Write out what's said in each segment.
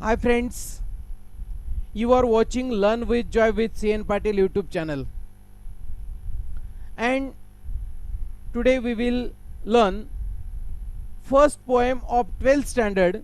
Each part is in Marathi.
Hi friends, you are watching Learn with Joy with CN Patil YouTube channel, and today we will learn first poem of 12th standard,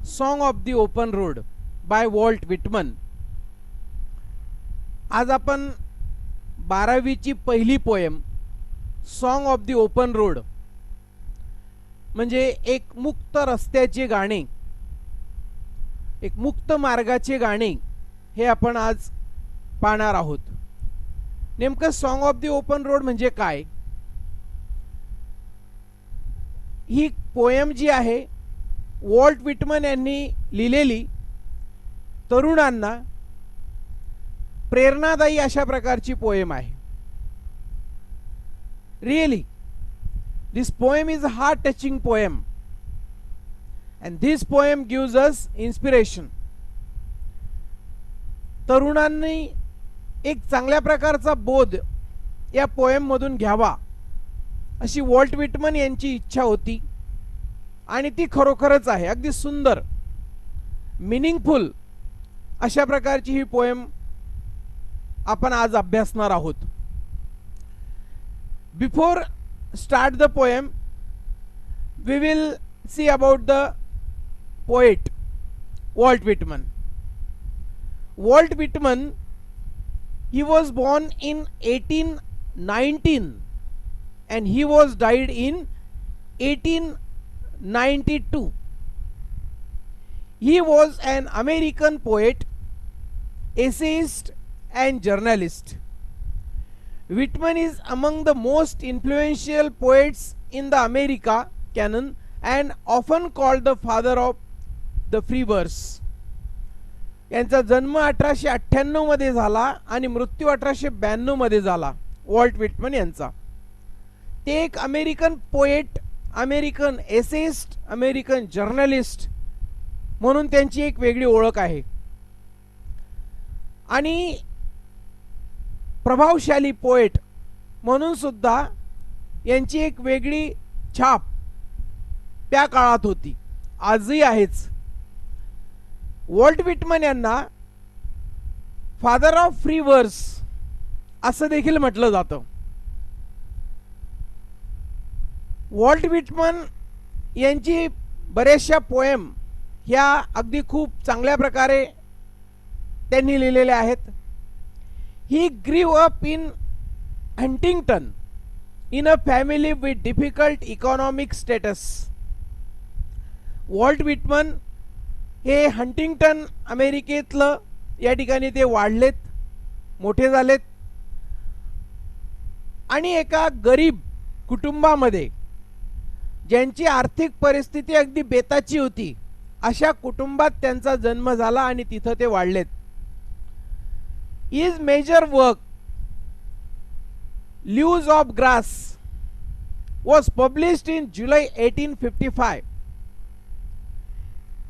Song of the Open Road by Walt Whitman. आज आपण 12वीची पहिली poem song of the open road म्हणजे एक मुक्त रस्त्याचे गाणे, एक मुक्त मार्गाचे गाणे हे आपण आज पाहणार आहोत. नेमकं song of the open road म्हणजे काय? ही पोएम जी आहे वॉल्ट विटमन यांनी लिहिलेली, तरुणांना प्रेरणादायी अशा प्रकारची पोएम आहे. Really this poem is a heart touching poem, and this poem gives us inspiration. तरुणांनी एक चांगल्या प्रकारचा बोध या पोएम मधून घ्यावा अशी वॉल्ट विटमन यांची इच्छा होती, आणि ती खरोखरच आहे. अगदी सुंदर, मीनिंगफुल अशा प्रकारची ही पोएम आपण आज अभ्यासणार आहोत. Before start the poem, we will see about the poet Walt Whitman. Walt Whitman, he was born in 1819 and he was died in 1892. He was an American poet, essayist and journalist. Whitman is among the most influential poets in the America canon and often called the father of the free verse. यांचा जन्म 1898 मध्ये झाला आणि मृत्यू 1892 मध्ये झाला. वॉल्ट विटमन यांचा, ते एक American poet, American essayist, American journalist म्हणून त्यांची एक वेगळी ओळख आहे. आणि प्रभावशाली पोएट म्हणून सुद्धा यांची एक वेगळी छाप त्या काळात होती, आजही आहेच. वॉल्ट विटमन यांना फादर ऑफ फ्री वर्स असं देखील म्हटलं जातं. वॉल्ट विटमन यांची बरेचशा पोएम ह्या अगदी खूप चांगल्या प्रकारे त्यांनी लिहिलेल्या आहेत. He grew up in Huntington in a family with difficult economic status. Walt Whitman हे हंटिंग्टन अमेरिकेतलं या ठिकाणी ते वाढलेत, मोठे झालेत, आणि एका गरीब कुटुंबामध्ये, ज्यांची आर्थिक परिस्थिती अगदी बेताची होती, अशा कुटुंबात त्यांचा जन्म झाला आणि तिथं ते वाढलेत. His major work, Leaves of Grass, was published in July 1855.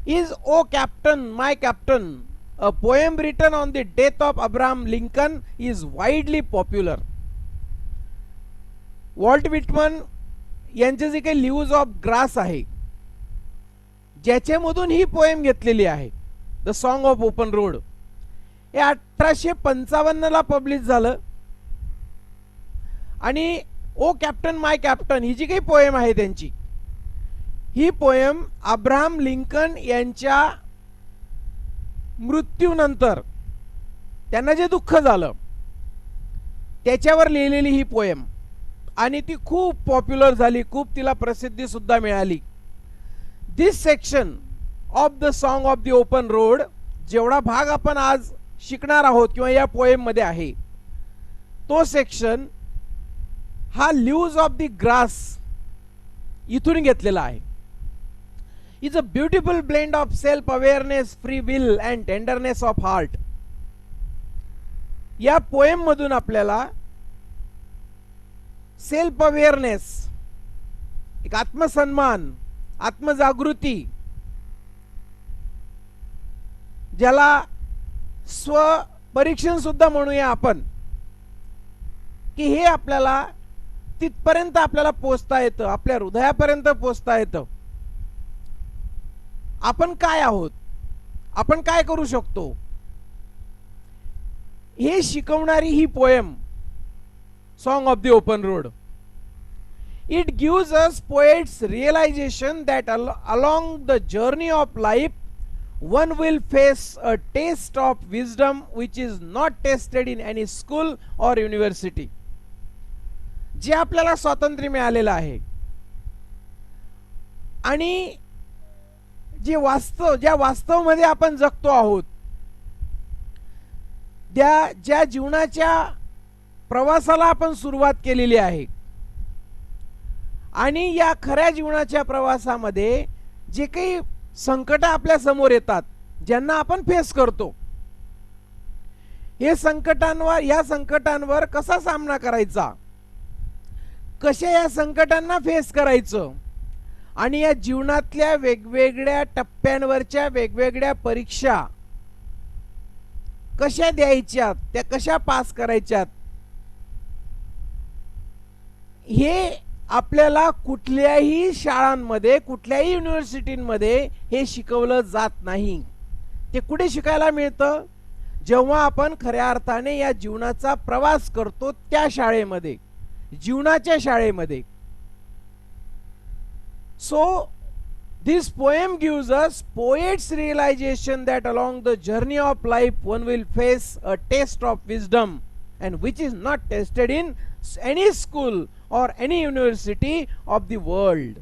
His O Captain, My Captain, a poem written on the death of Abraham Lincoln, is widely popular. Walt Whitman यांचे जे काही लीव्ज ऑफ ग्रास आहे, ज्याच्यामधून ही पोएम घेतलेली आहे, the song of open road, हे 1855 ला पब्लिश झालं. आणि ओ कॅप्टन माय कॅप्टन ही जी काही पोएम आहे त्यांची, ही पोएम अब्राहम लिंकन यांच्या मृत्यूनंतर त्यांना जे दुःख झालं त्याच्यावर लिहिलेली ही पोएम, आणि ती खूप पॉप्युलर झाली, खूप तिला प्रसिद्धी सुद्धा मिळाली. This section of the song of the open road, जेवढा भाग आपण आज शिकणार आहोत किंवा या पोएम मध्ये आहे, तो सेक्शन हा लीव्ज ऑफ द ग्रास इथून घेतलेला आहे. Is a beautiful blend of self awareness, free will and tenderness of heart. या पोएम मधून आपल्याला सेल्फ अवेअरनेस, एक आत्मसन्मान, आत्मजागृती, ज्याला स्व परीक्षण सुद्धा म्हणूया आपण, की हे आपल्याला तिथपर्यंत आपल्याला पोहोचता येतं, आपल्या हृदयापर्यंत पोहोचता येतं. आपण काय आहोत, आपण काय करू शकतो हे शिकवणारी ही poem song of the open road. It gives us poets realization that along the journey of life one will face a taste of wisdom which is not tested in any school or university. जे आपल्याला स्वातंत्र्य मिळालेलं आहे आणि ज्या वास्तवमध्ये आपण जगतो आहोत, ज्या जीवनाच्या प्रवासाला आपण सुरुवात केलेली आहे आणि या खऱ्या जीवनाच्या प्रवासामध्ये जे काही संकट आपल्या समोर येतात, ज्यांना आपण फेस करतो, या संकटांवर कसा सामना करायचा, कशा या संकटांना फेस करायचं आणि या जीवनातल्या वेगवेगळ्या टप्प्यांवरच्या वेगवेगळ्या परीक्षा कशा द्यायच्या, त्या कशा पास करायच्यात, हे आपल्याला कुठल्याही शाळांमध्ये कुठल्याही युनिव्हर्सिटीमध्ये हे शिकवलं जात नाही. ते कुठे शिकायला मिळतं? जेव्हा आपण खऱ्या अर्थाने या जीवनाचा प्रवास करतो त्या शाळेमध्ये, जीवनाच्या शाळेमध्ये. So this poem gives us poets realization that along the journey of life one will face a test of wisdom and which is not tested in any school or any university of the world.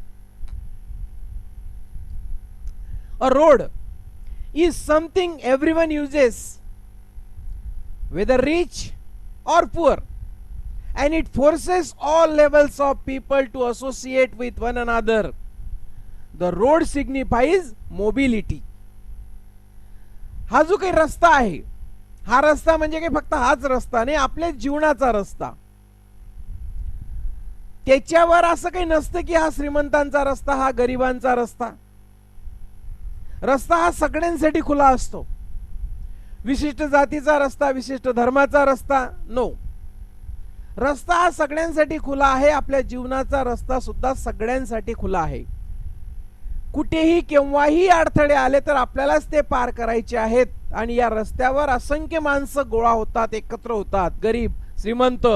A road is something everyone uses, whether rich or poor, and it forces all levels of people to associate with one another. The road signifies mobility. हा जो काही रस्ता आहे, हा रस्ता म्हणजे काही फक्त हाच रस्ता नाही, आपल्या जीवनाचा रस्ता. त्याच्यावर असं काही नसतं की हा श्रीमंतांचा रस्ता, हा गरिबांचा रस्ता. रस्ता हा सगळ्यांसाठी खुला असतो. विशिष्ट जातीचा रस्ता, विशिष्ट धर्माचा रस्ता नो. रस्ता हा सगळ्यांसाठी खुला आहे. आपल्या जीवनाचा रस्ता सुद्धा सगळ्यांसाठी खुला आहे. कुठेही केव्हाही अडथळे आले तर आपल्यालाच ते पार करायचे आहेत आणि या रस्त्यावर असंख्य माणसं गोळा होतात, एकत्र होतात. गरीब, श्रीमंत,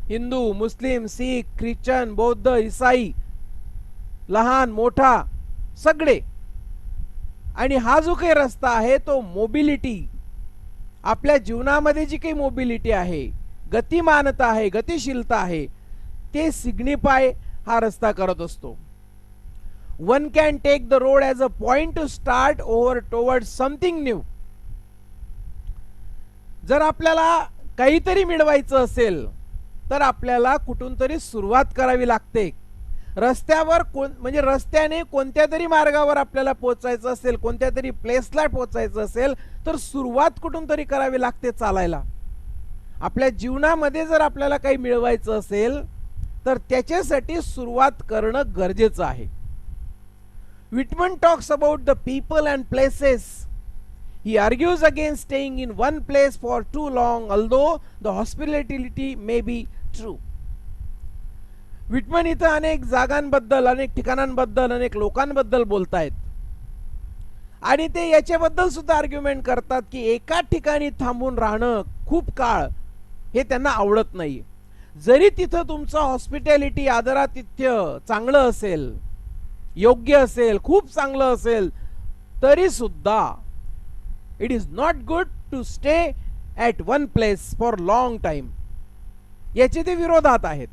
हिंदू, मुस्लिम, सिख, ख्रिश्चन, बौद्ध, ईसाई, लहान मोठा सगळे. आणि हा जो काही रस्ता आहे तो मोबिलिटी, आपल्या जीवनामध्ये जी काही मोबिलिटी आहे, गतिमानता आहे, गतिशीलता आहे, ते सिग्निफाय हा रस्ता करत असतो. One can take the road as a point to start over towards something new. जर आपल्याला काहीतरी मिळवायचं असेल तर आपल्याला कुठून तरी सुरुवात करावी लागते. रस्त्यावर म्हणजे रस्त्याने कोणत्या तरी मार्गावर आपल्याला पोहोचायचं असेल, कोणत्या तरी प्लेसला पोहोचायचं असेल तर सुरुवात कुठून तरी करावी लागते चालायला. आपल्या जीवनामध्ये जर आपल्याला काही मिळवायचं असेल तर त्याच्यासाठी सुरुवात करणं गरजेचं आहे. Whitman talks about the people and places. He argues against staying in one place for too long, although the hospitality may be true. Whitman इथं अनेक जागांबद्दल, अनेक ठिकाणांबद्दल, अनेक लोकांबद्दल बोलतायत आणि ते याच्याबद्दल सुद्धा आर्ग्युमेंट करतात की एका ठिकाणी थांबून राहणं खूप काळ हे त्यांना आवडत नाही. जरी तिथं तुमचं हॉस्पिटॅलिटी, आदरातिथ्य चांगलं असेल, योग्य असेल, खूप चांगलं असेल, तरी सुद्धा it is not good to stay at one place for long time. याचे ते विरोधात आहेत.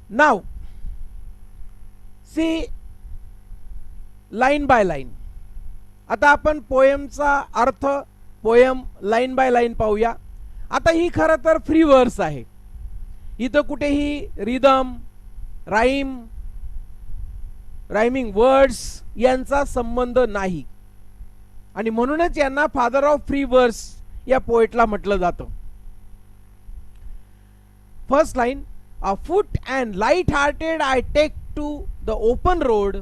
नाव सी लाईन बाय लाईन. आता आपण पोएमचा अर्थ, पोएम लाईन बाय लाईन पाहूया. आता ही खरं तर फ्री वर्स आहे. इथं कुठेही रिदम, रायमिंग वर्ड्स यांचा संबंध नाही आणि म्हणूनच यांना फादर ऑफ फ्री वर्स या पोएटला म्हटलं जातं. First line, afoot and light hearted I take to the open road,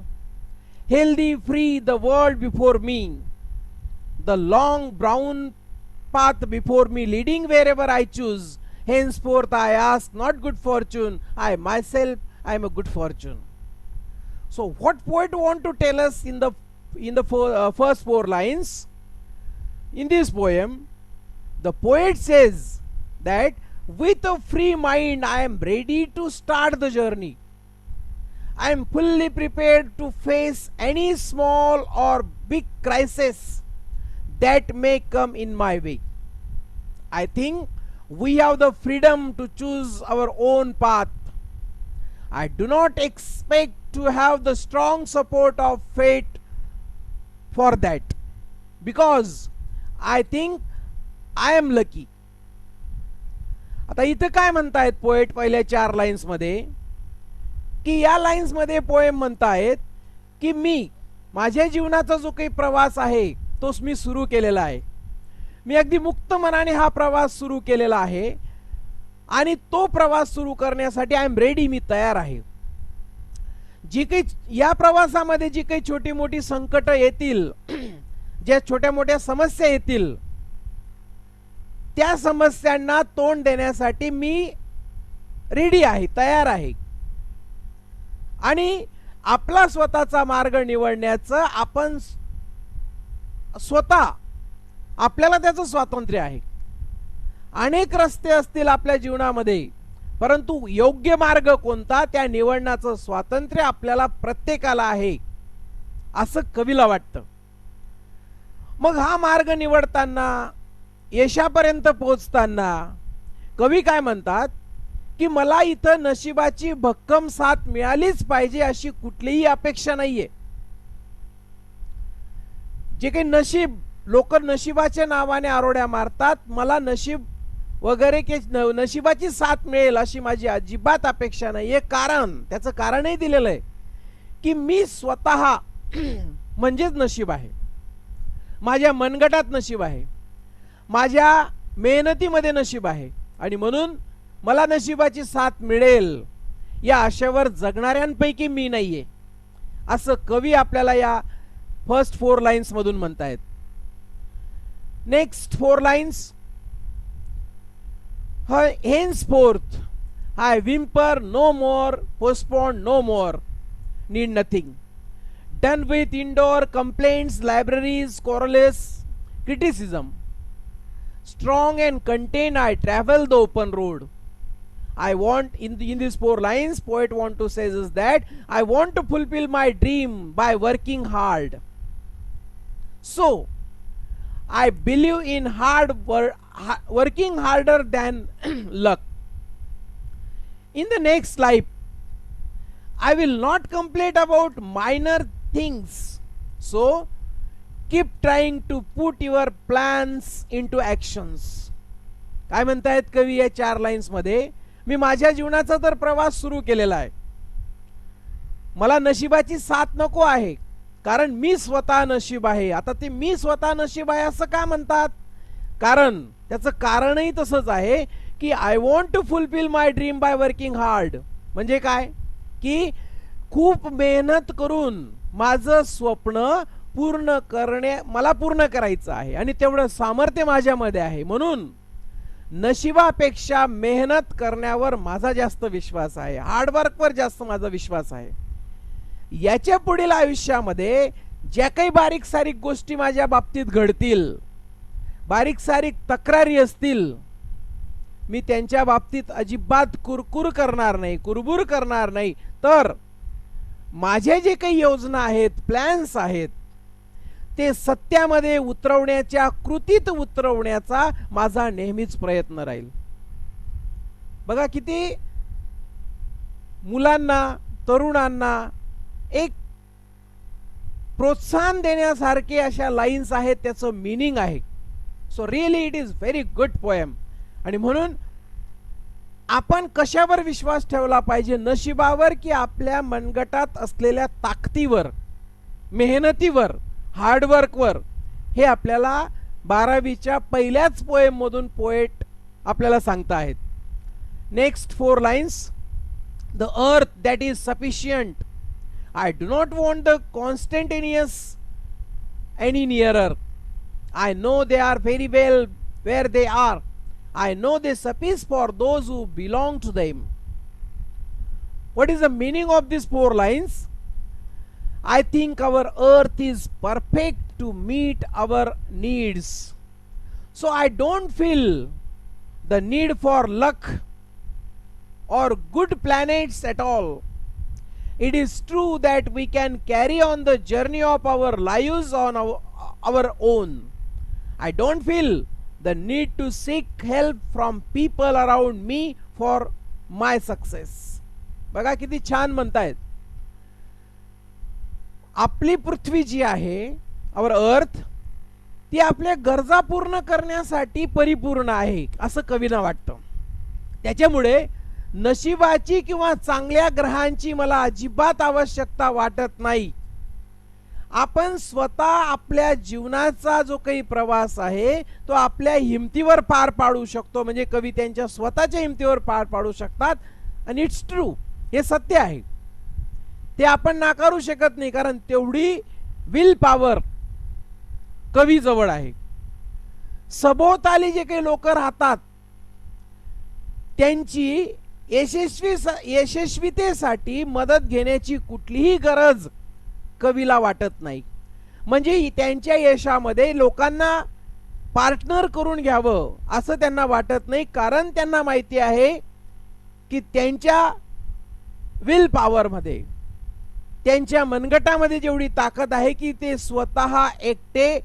healthy free the world before me, the long brown path before me leading wherever I choose, henceforth I ask not good fortune, I myself I am a good fortune. So what poet want to tell us in the in the first four lines. In this poem, the poet says that with a free mind I am ready to start the journey. I am fully prepared to face any small or big crisis that may come in my way. I think we have the freedom to choose our own path. I do not expect to have the strong support of fate for that, because I think I am lucky. आता इथं काय म्हणतायत पोएट पहिल्या 4 लाईन्स मध्ये, की या लाईन्स मध्ये पोएम म्हणतायत की मी माझ्या जीवनाचा जो काही प्रवास आहे तोच मी सुरू केलेला आहे. मी अगदी मुक्त मनाने हा प्रवास सुरू केलेला आहे आणि तो प्रवास सुरू करण्यासाठी आय एम रेडी, मी तयार आहे. जी काही या प्रवासामध्ये जी काही छोटी मोठी संकट येतील, ज्या छोट्या मोठ्या समस्या येतील, त्या समस्यांना तोंड देण्यासाठी मी रेडी आहे, तयार आहे. आणि आपला स्वतःचा मार्ग निवडण्याचं आपण स्वतः, आपल्याला त्याचं स्वातंत्र्य आहे. अनेक रस्ते असतील आपल्या जीवनामध्ये, परंतु योग्य मार्ग कोणता त्या निवडण्याचं स्वातंत्र्य आपल्याला प्रत्येकाला आहे, असं कवीला वाटतं. मग हा मार्ग निवडताना, यशापर्यंत पोहोचताना कवी काय म्हणतात की मला इथं नशिबाची भक्कम साथ मिळालीच पाहिजे अशी कुठलीही अपेक्षा नाहीये. जे काही नशीब, लोक नशिबाच्या नावाने आरोड्या मारतात, मला नशीब वगैरे की नशिबाची साथ मिळेल अशी माझी अजिबात अपेक्षा नाहीये. कारण त्याचं कारणही दिलेलं आहे की मी स्वतः म्हणजेच नशीब आहे. माझ्या मनगटात नशीब आहे, माझ्या मेहनतीमध्ये नशीब आहे, आणि म्हणून मला नशिबाची साथ मिळेल या आशेवर जगणाऱ्यांपैकी मी नाहीये, असं कवी आपल्याला या फर्स्ट 4 लाईन्स मधून म्हणतायत. Next 4 lines. Henceforth I whimper no more, postpone no more, need nothing. Done with indoor complaints, libraries, querulous criticism. Strong and contained I travel the open road. I want, in these 4 lines, poet want to say is that I want to fulfill my dream by working hard. So I believe in working harder than luck. In the next life, I will not complain about minor things. So keep trying to put your plans into actions. काय म्हणतायत कवी या 4 लाईन्स मध्ये, मी माझ्या जीवनाचा तर प्रवास सुरू केलेला आहे. मला नशिबाची साथ नको आहे, कारण मी स्वतः नशीब आहे. आता ते मी स्वतः नशीब आहे असं का म्हणतात? कारण त्याचं कारणही तसंच आहे की I want to fulfil my dream by working hard. म्हणजे काय की खूप मेहनत करून माझं स्वप्न मला पूर्ण करायचं आहे आणि तेवढं सामर्थ्य माझ्यामध्ये आहे. म्हणून नशिबापेक्षा मेहनत करण्यावर माझा जास्त विश्वास आहे, हार्डवर्कवर जास्त माझा विश्वास आहे. याच्या पुढील आयुष्यामध्ये ज्या काही बारीक सारीक गोष्टी माझ्या बाबतीत घडतील, बारीक सारीक तक्रारी असतील, मी त्यांच्या बाबतीत अजिबात कुरकुर करणार नाही, कुरबुर करणार नाही. तर माझे जे काही योजना आहेत, प्लॅन्स आहेत, ते सत्यामध्ये उतरवण्याच्या, कृतीत उतरवण्याचा माझा नेहमीच प्रयत्न राहील. बघा किती मुलांना, तरुणांना एक प्रोत्साहन देण्यासारखे अशा लाईन्स आहेत, त्याचं मीनिंग आहे. So really it is very good poem. आणि म्हणून आपण कशावर विश्वास ठेवला पाहिजे, नशिबावर की आपल्या मनगटात असलेल्या ताकदीवर, मेहनतीवर, हार्डवर्कवर? हे आपल्याला 12वीच्या पहिल्याच पोएम मधून पोएट आपल्याला सांगता आहेत. Next 4 lines. The earth that is sufficient. I do not want the constantaneous any nearer. I know they are very well where they are. I know they suffice for those who belong to them. What is the meaning of these 4 lines? I think our earth is perfect to meet our needs. So I don't feel the need for luck or good planets at all. It is true that we can carry on the journey of our lives on our own. I don't feel the need to seek help from people around me for my success. बघा किती छान म्हणतायत. आपली पृथ्वी जी आहे, आवर अर्थ, ती आपल्या गरजा पूर्ण करण्यासाठी परिपूर्ण आहे असं कवींना वाटतं. त्याच्यामुळे नशिबाची किंवा चांगल्या ग्रहांची मला अजिबात आवश्यकता वाटत नाही. आपण स्वतः आपल्या जीवनाचा जो काही प्रवास आहे तो आपल्या हिमतीवर पार पाडू शकतो. म्हणजे कवी त्यांच्या स्वतःच्या हिमतीवर पार पाडू शकतात. आणि इट्स ट्रू, हे सत्य आहे, ते आपण नाकारू शकत नाही, कारण तेवढी विल पॉवर कवी जवळ आहे. सभोवताली जे काही लोक राहतात त्यांची यशस्वीतेसाठी मदत घेण्याची कुठलीही गरज कवीला वाटत नाही. म्हणजे त्यांच्या यशामध्ये लोकांना पार्टनर करून घ्यावं असं त्यांना वाटत नाही, कारण त्यांना माहिती आहे की त्यांच्या विल पॉवर मध्ये, त्यांच्या मनगटामध्ये जेवढी ताकद आहे की ते स्वतः एकटे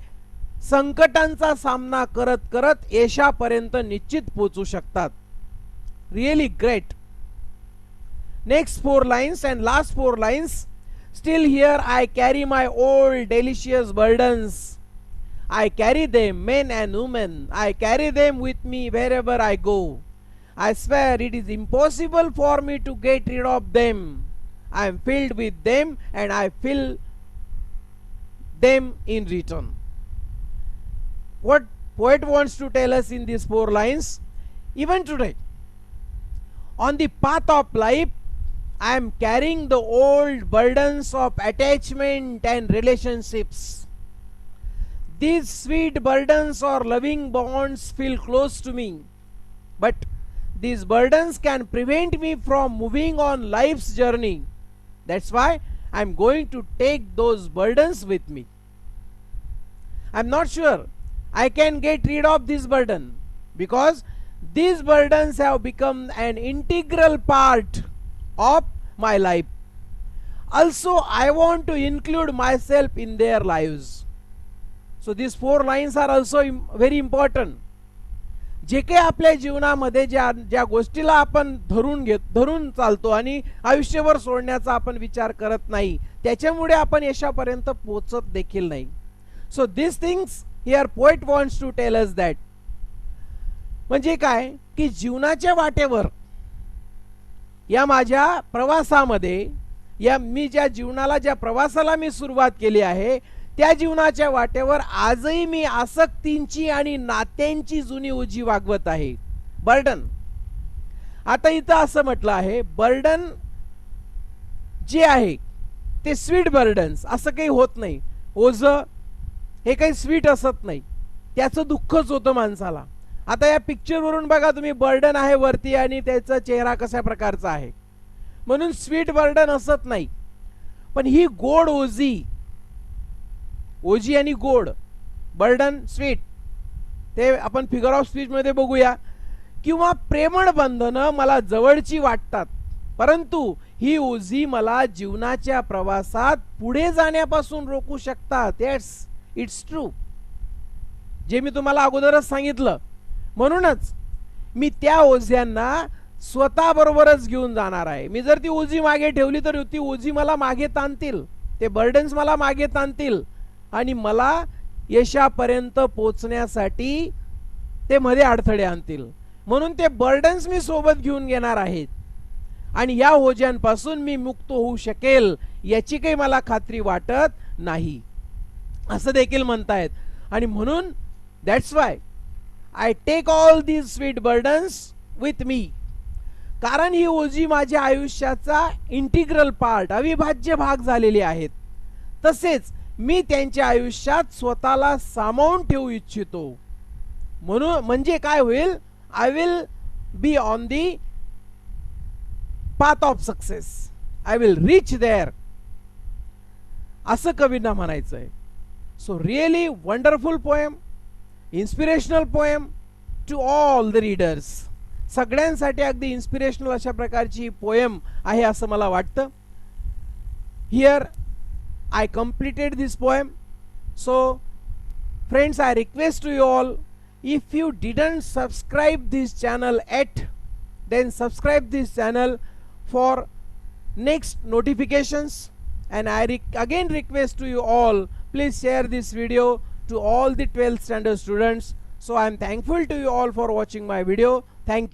संकटांचा सामना करत करत यशापर्यंत निश्चित पोहोचू शकतात. Really great. Next 4 lines and last 4 lines. Still here I carry my old delicious burdens. I carry them, men and women. I carry them with me wherever I go. I swear it is impossible for me to get rid of them. I am filled with them and I fill them in return. What poet wants to tell us in these 4 lines? Even today, on the path of life, I am carrying the old burdens of attachment and relationships. These sweet burdens or loving bonds feel close to me, but these burdens can prevent me from moving on life's journey. That's why I am going to take those burdens with me. I am not sure I can get rid of this burden, because these burdens have become an integral part of my life. Also, I want to include myself in their lives. So these 4 lines are also very important. जे काही आपल्या जीवनामध्ये ज्या गोष्टीला आपण धरून चालतो आणि आयुष्यभर सोडण्याचा आपण विचार करत नाही, त्याच्यामुळे आपण यशापर्यंत पोहोचत देखील नाही. So this things here poet wants to tell us that. म्हणजे काय की जीवनाच्या वाटेवर, या माझ्या प्रवासामध्ये, या मी ज्या प्रवासाला मी सुरुवात केली आहे, त्या जीवनाच्या वाटेवर आजही मी आसक्तींची आणि नात्यांची जुनी ओझी वागवत आहे. बर्डन. आता इथं असं म्हटलं आहे, बर्डन जे आहे ते स्वीट बर्डन्स, असं काही होत नाही. ओझं हे काही स्वीट असत नाही, त्याचं दुःखच होतं माणसाला. आता या पिक्चर वरून बघा तुम्ही, बर्डन आहे वरती आणि त्याचा चेहरा कशा प्रकारचा आहे, म्हणून स्वीट बर्डन असत नाही. पण ही गोड ओझी, ओझी आणि गोड, बर्डन स्वीट, ते आपण फिगर ऑफ स्पीच मध्ये बघूया. किंवा प्रेमळ बंधनं मला जवळची वाटतात, परंतु ही ओझी मला जीवनाच्या प्रवासात पुढे जाण्यापासून रोखू शकतात. इट्स ट्रू, जे मी तुम्हाला अगोदरच सांगितलं. म्हणूनच मी त्या ओझ्यांना स्वतः बरोबरच घेऊन जाणार आहे. मी जर ती ओझी मागे ठेवली तर ती ओझी मला मागे ताणतील, ते बर्डन्स मला मागे ताणतील आणि मला यशापर्यंत पोहोचण्यासाठी ते मध्ये अडथळे आणतील. म्हणून ते बर्डन्स मी सोबत घेऊन घेणार आहेत आणि या ओझ्यांपासून मी मुक्त होऊ शकेल याची काही मला खात्री वाटत नाही, असं देखील म्हणतायत. आणि म्हणून that's why I take all these sweet burdens with me. कारण ही ओझी माझ्या आयुष्याचा इंटिग्रल पार्ट, अविभाज्य भाग झालेली आहेत. तसेच मी त्यांच्या आयुष्यात स्वतःला सामावून ठेवू इच्छितो. म्हणून म्हणजे काय होईल, I will be on the path of success. I will reach there. असं कवींना म्हणायचं आहे. So really wonderful poem, inspirational poem to all the readers. सगळ्यांसाठी अगदी इन्स्पिरेशनल अशा प्रकारची पोएम आहे असं मला वाटतं. Here I completed this poem. So friends, I request to you all, if you didn't subscribe this channel yet, then subscribe this channel for next notifications. And I again request to you all, please share this video to all the 12th standard students. So I am thankful to you all for watching my video. Thank you.